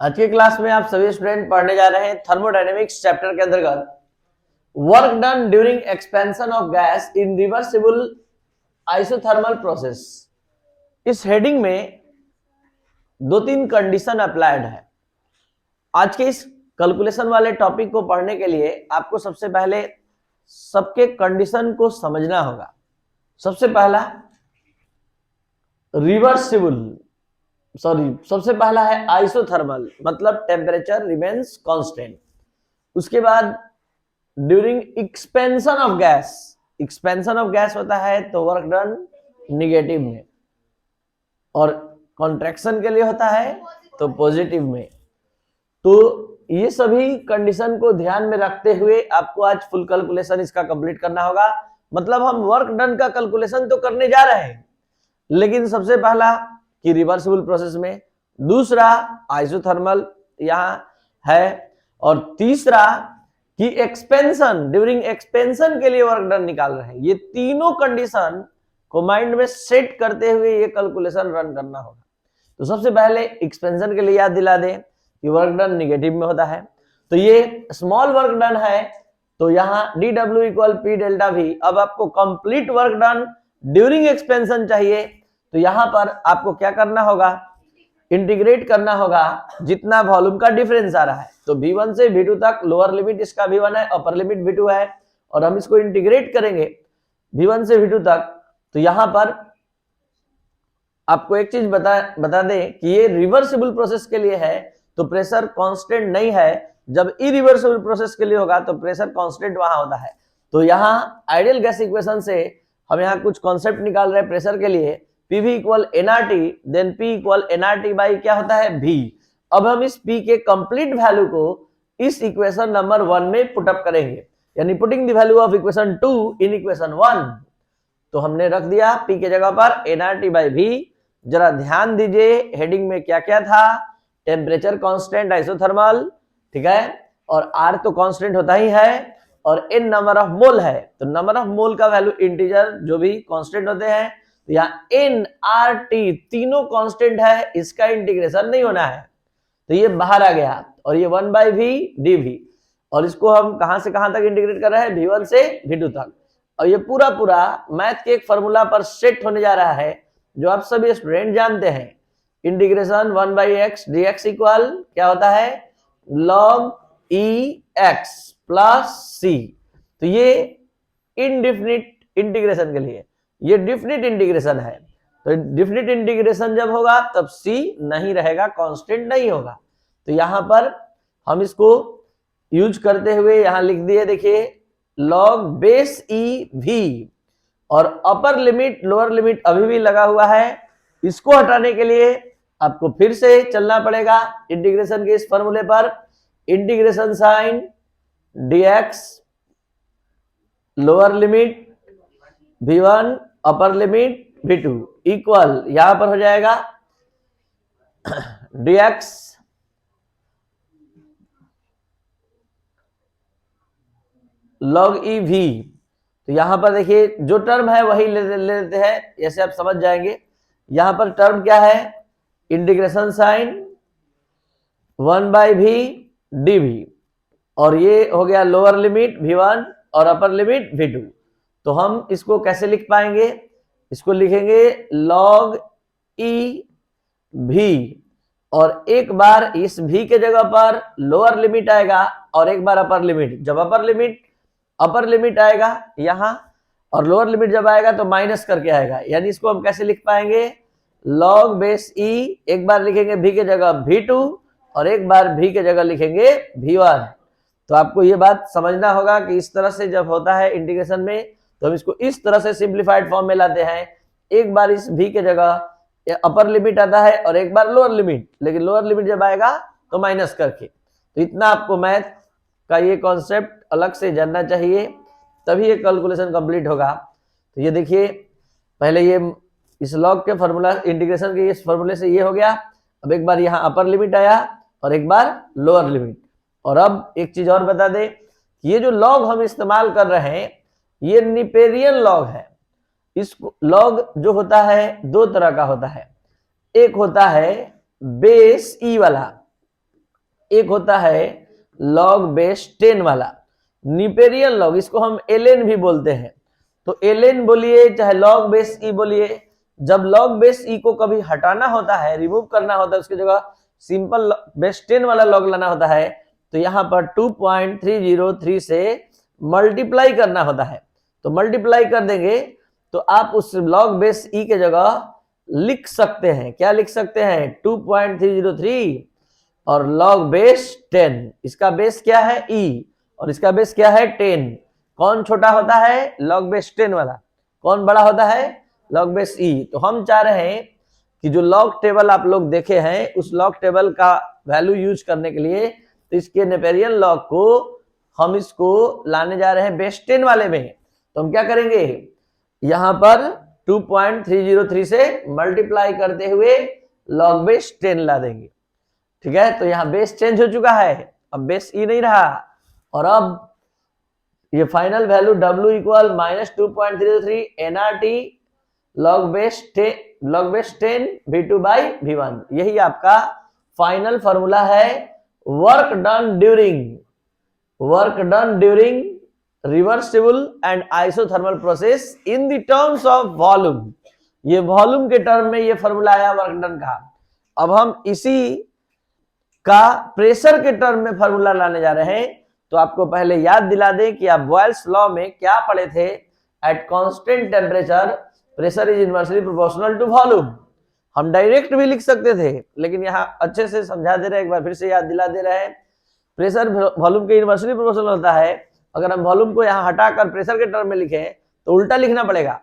आज के क्लास में आप सभी स्टूडेंट पढ़ने जा रहे हैं थर्मोडायनेमिक्स चैप्टर के अंतर्गत work done during expansion of gas in reversible isothermal process. इस हेडिंग में दो तीन कंडीशन अप्लाइड है। आज के इस कैलकुलेशन वाले टॉपिक को पढ़ने के लिए आपको सबसे पहले सबके कंडीशन को समझना होगा। सबसे पहला सबसे पहला है आइसोथर्मल, मतलब टेम्परेचर रिमेन्स कांस्टेंट। उसके बाद during expansion of gas, expansion of gas होता है तो वर्क डन निगेटिव में, और कॉन्ट्रैक्शन के लिए होता है तो पॉजिटिव में। तो ये सभी कंडीशन को ध्यान में रखते हुए आपको आज फुल कैलकुलेशन इसका कंप्लीट करना होगा। मतलब हम वर्क डन का कैलकुलेशन तो करने जा रहे हैं, लेकिन सबसे पहला कि रिवर्सिबल प्रोसेस में, दूसरा आइसोथर्मल यहां है, और तीसरा कि एक्सपेंशन, ड्यूरिंग एक्सपेंशन के लिए वर्क डन निकाल रहे हैं। ये तीनों कंडीशन को माइंड में सेट करते हुए ये कैलकुलेशन रन करना होगा। तो सबसे पहले एक्सपेंशन के लिए याद दिला दें कि वर्क डन निगेटिव में होता है। तो ये स्मॉल वर्क डन है तो यहाँ dw equal P delta we. अब आपको complete work done during expansion चाहिए तो यहां पर आपको क्या करना होगा, इंटीग्रेट करना होगा जितना वॉल्यूम का डिफरेंस आ रहा है। तो V1 से V2 तक लोअर लिमिट इसका V1 है, अपर लिमिट V2 है, और हम इसको इंटीग्रेट करेंगे V1 से V2 तक। तो यहां पर आपको एक चीज बता दें कि ये रिवर्सिबल प्रोसेस के लिए है तो प्रेशर कांस्टेंट नहीं है। जब इरिवर्सिबल प्रोसेस के लिए होगा तो प्रेशर कांस्टेंट वहां होता है। तो यहाँ आइडियल गैस इक्वेशन से हम यहाँ कुछ कॉन्सेप्ट निकाल रहे हैं प्रेशर के लिए। PV equal nRT, then P equal nRT by क्या होता है V। अब हम इस P के कंप्लीट वैल्यू को इस इक्वेशन नंबर 1 में पुटअप करेंगे, यानी putting the value of equation 2 in equation 1। तो हमने रख दिया P के जगह पर nRT बाई V। जरा ध्यान दीजिए हेडिंग में क्या क्या था। टेम्परेचर कांस्टेंट आइसोथर्मल, ठीक है, और R तो कांस्टेंट होता ही है, और N नंबर ऑफ मोल है। तो नंबर ऑफ मोल का वैल्यू इंटीजर जो भी कांस्टेंट होते हैं, तो यहाँ nRT तीनों कांस्टेंट है, इसका इंटीग्रेशन नहीं होना है तो ये बाहर आ गया, और ये 1 बाई V dV। और इसको हम कहां से कहां तक इंटीग्रेट कर रहे हैं, V1 से V2 तक। और ये पूरा मैथ के एक फॉर्मूला पर सेट होने जा रहा है जो आप सभी स्टूडेंट जानते हैं। Integration 1 by x dx equal क्या होता है, log ex प्लस c। तो ये इनडिफिनिट इंटीग्रेशन के लिए, ये डिफिनिट इंटीग्रेशन है। तो डिफिनिट इंटीग्रेशन जब होगा तब c नहीं रहेगा, कांस्टेंट नहीं होगा। तो यहां पर हम इसको यूज करते हुए यहां लिख दिए, देखिए log बेस ई v, और अपर लिमिट लोअर लिमिट अभी भी लगा हुआ है। इसको हटाने के लिए आपको फिर से चलना पड़ेगा इंटीग्रेशन के इस फॉर्मूले पर। Integration sign dx lower limit v1 upper limit v2 equal यहां पर हो जाएगा dx log e v। तो यहां पर देखिए जो टर्म है वही ले लेते हैं, ऐसे आप समझ जाएंगे। यहां पर टर्म क्या है, integration sign 1 by v dv, और ये हो गया लोअर लिमिट v1 और अपर लिमिट v2। तो हम इसको कैसे लिख पाएंगे, इसको लिखेंगे log e v, और एक बार इस v के जगह पर लोअर लिमिट आएगा और एक बार अपर लिमिट। जब अपर लिमिट आएगा यहां और लोअर लिमिट जब आएगा तो माइनस करके आएगा, यानी इसको हम कैसे लिख पाएंगे, log बेस e, एक बार लिखेंगे v के जगह v2 और एक बार v के जगह लिखेंगे v1। तो आपको ये बात समझना होगा कि इस तरह से जब होता है इंटीग्रेशन में तो हम इसको इस तरह से सिंप्लीफाइड फॉर्म में लाते हैं। एक बार इस v के जगह अपर लिमिट आता है और एक बार लोअर लिमिट, लेकिन लोअर लिमिट जब आएगा तो माइनस करके। तो इतना आपको मैथ का ये कॉन्सेप्ट अलग से जानना चाहिए, तभी ये कैलकुलेशन कंप्लीट होगा। तो ये देखिए पहले ये इस लॉग के फॉर्मूला इंटीग्रेशन के इस फॉर्मूले से ये हो गया। अब एक बार यहाँ अपर लिमिट आया और एक बार लोअर लिमिट। और अब एक चीज और बता दें, ये जो लॉग हम इस्तेमाल कर रहे हैं ये निपेरियन लॉग है। इस लॉग जो होता है दो तरह का होता है, एक होता है बेस ई वाला, एक होता है log बेस 10 वाला न्यूपेरियन लॉग, इसको हम ln भी बोलते हैं। तो ln बोलिए चाहे log बेस e बोलिए, जब log बेस e को कभी हटाना होता है, रिमूव करना होता है, उसकी जगह सिंपल बेस 10 वाला log लाना होता है, तो यहाँ पर 2.303 से मल्टीप्लाई करना होता है। तो मल्टीप्लाई कर देंगे तो आप उस log बेस e के जगह लिख सकते हैं, क्या लिख सकते हैं, 2.303 और log बेस 10, इसका बेस क्या है e और इसका बेस क्या है 10। कौन छोटा होता है, log बेस 10 वाला, कौन बड़ा होता है, log बेस e। तो हम चाह रहे हैं कि जो लॉग टेबल आप लोग देखे हैं उस लॉग टेबल का वैल्यू यूज करने के लिए, तो इसके नेपेरियन लॉग को हम इसको लाने जा रहे हैं बेस 10 वाले में। तो हम क्या करेंगे, यहां पर 2.303 से मल्टीप्लाई करते हुए log बेस 10 ला देंगे। ठीक है, तो यहाँ बेस चेंज हो चुका है, अब बेस ई नहीं रहा, और अब ये final value w equal -2.303 nRT log base 10 v2 by v1, यही आपका फाइनल फॉर्मूला है work done during reversible and isothermal process in the terms of volume. ये वॉल्यूम के टर्म में ये फॉर्मूला आया वर्क डन का। अब हम इसी का प्रेशर के टर्म में फॉर्मूला लाने जा रहे हैं। तो आपको पहले याद दिला दें कि आप बॉयल्स लॉ में क्या पढ़े थे, at constant temperature pressure is inversely proportional to volume. हम डायरेक्ट भी लिख सकते थे, लेकिन यहाँ अच्छे से समझा दे रहे हैं, एक बार फिर से याद दिला दे रहे हैं। प्रेशर वॉल्यूम के इनवर्सली प्रोपोर्शनल होता है। अगर हम वॉल्यूम को यहाँ हटाकर प्रेशर के टर्म में लिखें तो उल्टा लिखना पड़ेगा,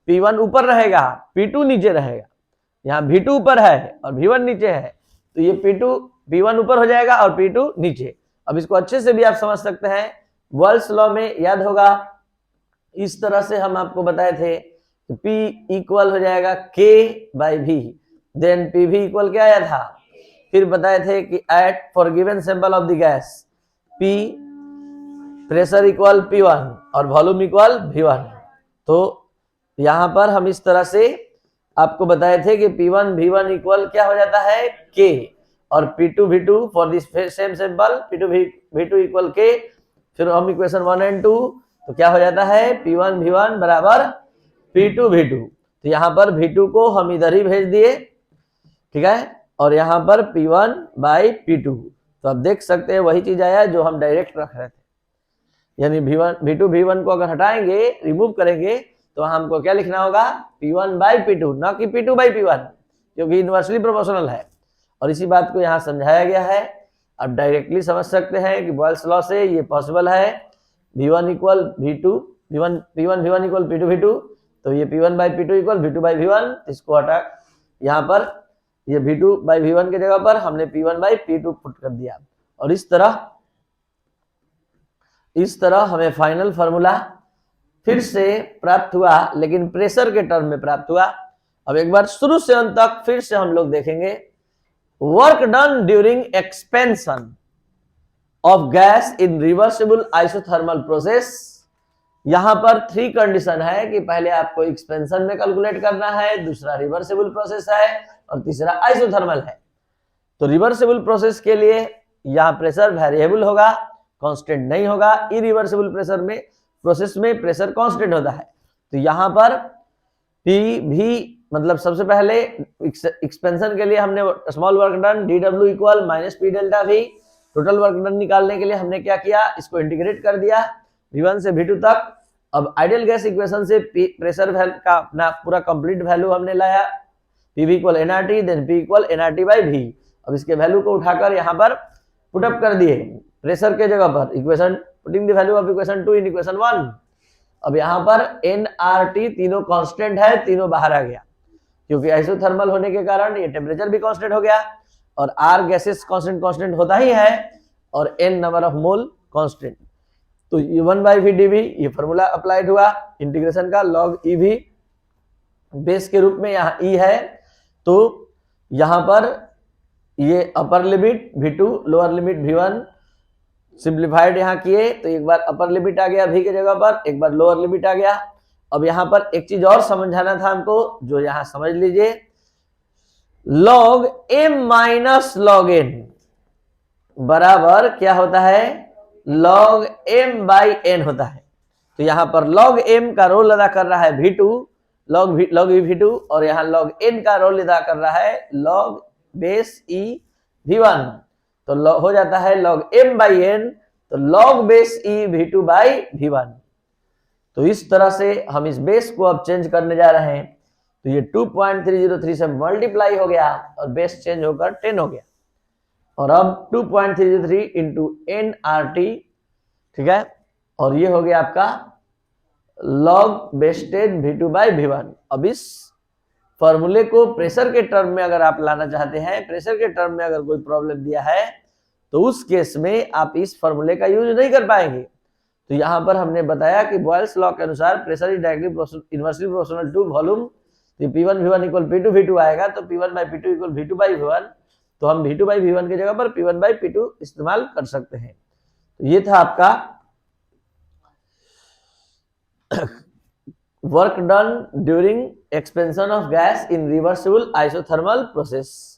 P1 ऊपर रहेगा, P2 नीचे रहेगा। यहाँ V2 ऊपर है और V1 नीचे है, तो ये P1 ऊपर हो जाएगा और P2 नीचे। अब इसको अच्छे से भी आप समझ सकते हैं, बॉयल्स लॉ में याद होगा, इस तरह से हम आपको बताए थे कि P इक्वल हो जाएगा K by V, then PV equal क्या आया था, फिर बताए थे कि at for given sample of the gas P pressure equal P1 और वॉल्यूम इक्वल V1। तो यहां पर हम इस तरह से आपको बताए थे कि P1 V1 इक्वल क्या हो जाता है K, और P2 V2 for this same sample P2 V2 equal K। फिर हम इक्वेशन 1 एंड 2, तो क्या हो जाता है P1 V1 बराबर P2 V2। तो यहाँ पर V2 को हम इधर ही भेज दिए, ठीक है, और यहाँ पर P1 बाई P2। तो आप देख सकते हैं वही चीज आया जो हम डायरेक्ट रख रहे थे, यानी V2 V1 को अगर हटाएंगे, रिमूव करेंगे, तो हमको क्या लिखना होगा, P1 बाई P2, ना कि P2 बाई P1, क्योंकि इनवर्सली प्रोपोर्शनल है। और इसी बात को यहाँ समझाया गया है। आप डायरेक्टली समझ सकते हैं कि बॉयल्स लॉ से ये पॉसिबल है, V1 equal V2 P1 V1 equal P2 V2, तो ये P1 by P2 equal V2 by V1। इसको हटा यहाँ पर ये V2 बाई V1 के जगह पर हमने P1 बाई P2 पुट कर दिया, और इस तरह हमें फाइनल फॉर्मूला फिर से प्राप्त हुआ, लेकिन प्रेशर के टर्म में प्राप्त हुआ। अब एक बार शुरू से अंत तक फिर से हम लोग देखेंगे। Work done during expansion of gas in reversible isothermal process. यहां पर 3 कंडीशन है कि पहले आपको एक्सपेंशन में कैलकुलेट करना है, दूसरा रिवर्सिबल प्रोसेस है, और तीसरा आइसोथर्मल है। तो रिवर्सिबल प्रोसेस के लिए यहां प्रेशर वेरिएबल होगा, कांस्टेंट नहीं होगा। इरिवर्सिबल प्रोसेस में प्रेशर कांस्टेंट होता है। तो यहां पर PV मतलब सबसे पहले एक्सपेंशन के लिए हमने small work done DW equal -P delta V। Total work done निकालने के लिए हमने क्या किया, इसको इंटीग्रेट कर दिया V1 से V2 तक। अब आइडियल गैस इक्वेशन से प्रेशर का अपना पूरा कंप्लीट वैल्यू हमने लाया, PV equal nRT, then P equal nRT by V। अब इसके वैल्यू को उठाकर यहाँ पर पुटअप कर दिए प्रेशर के जगह पर, equation putting the value of equation 2 in equation 1। अब यहाँ पर nRT तीनों कांस्टेंट है, तीनों बाहर आ गया, क्योंकि आइसोथर्मल होने के कारण ये टेम्परेचर भी कांस्टेंट हो गया, और R गैसेस कांस्टेंट होता ही है, और N number of mole constant. तो ये 1/VdV ये फॉर्मूला अप्लाइड हुआ इंटीग्रेशन का, log EV बेस के रूप में यहाँ E है। तो यहाँ पर ये अपर limit V2, lower limit V1 simplified यहाँ किए, तो एक बार अपर लिमिट आ गया V के जगह पर, एक बार लोअर लिमिट आ गया। अब यहाँ पर एक चीज और समझाना था हमको, जो यहाँ समझ लीजिए, log M minus log N, बराबर क्या होता है, log m बाई n होता है। तो यहाँ पर log m का रोल अदा कर रहा है v2, log e v2, और यहाँ log n का रोल अदा कर रहा है log बेस e v1। तो हो जाता है log m बाई n, तो log base e v2 by v1। तो इस तरह से हम इस बेस को अब चेंज करने जा रहे हैं। तो ये 2.303 से मल्टीप्लाई हो गया और बेस चेंज होकर 10 हो गया, और अब 2.303 इंटू एन आर टी, ठीक है, और ये हो गया आपका log base 10 v2 by v1। अब इस फॉर्मूले को प्रेशर के टर्म में अगर आप लाना चाहते हैं, प्रेशर के टर्म में अगर कोई प्रॉब्लम दिया है, तो उस केस में आप इस फॉर्मूले का यूज नहीं कर पाएंगे। तो यहां पर हमने बताया कि बॉयल्स लॉ के अनुसार pressure is directly inversely proportional to volume. तो P1 V1 equal P2 V2 आएगा, तो P1 by P2 equal V2 by V1। तो हम V2 बाई V1 की जगह पर P1 बाई P2 इस्तेमाल कर सकते हैं। तो ये था आपका work done during expansion of gas in reversible isothermal process.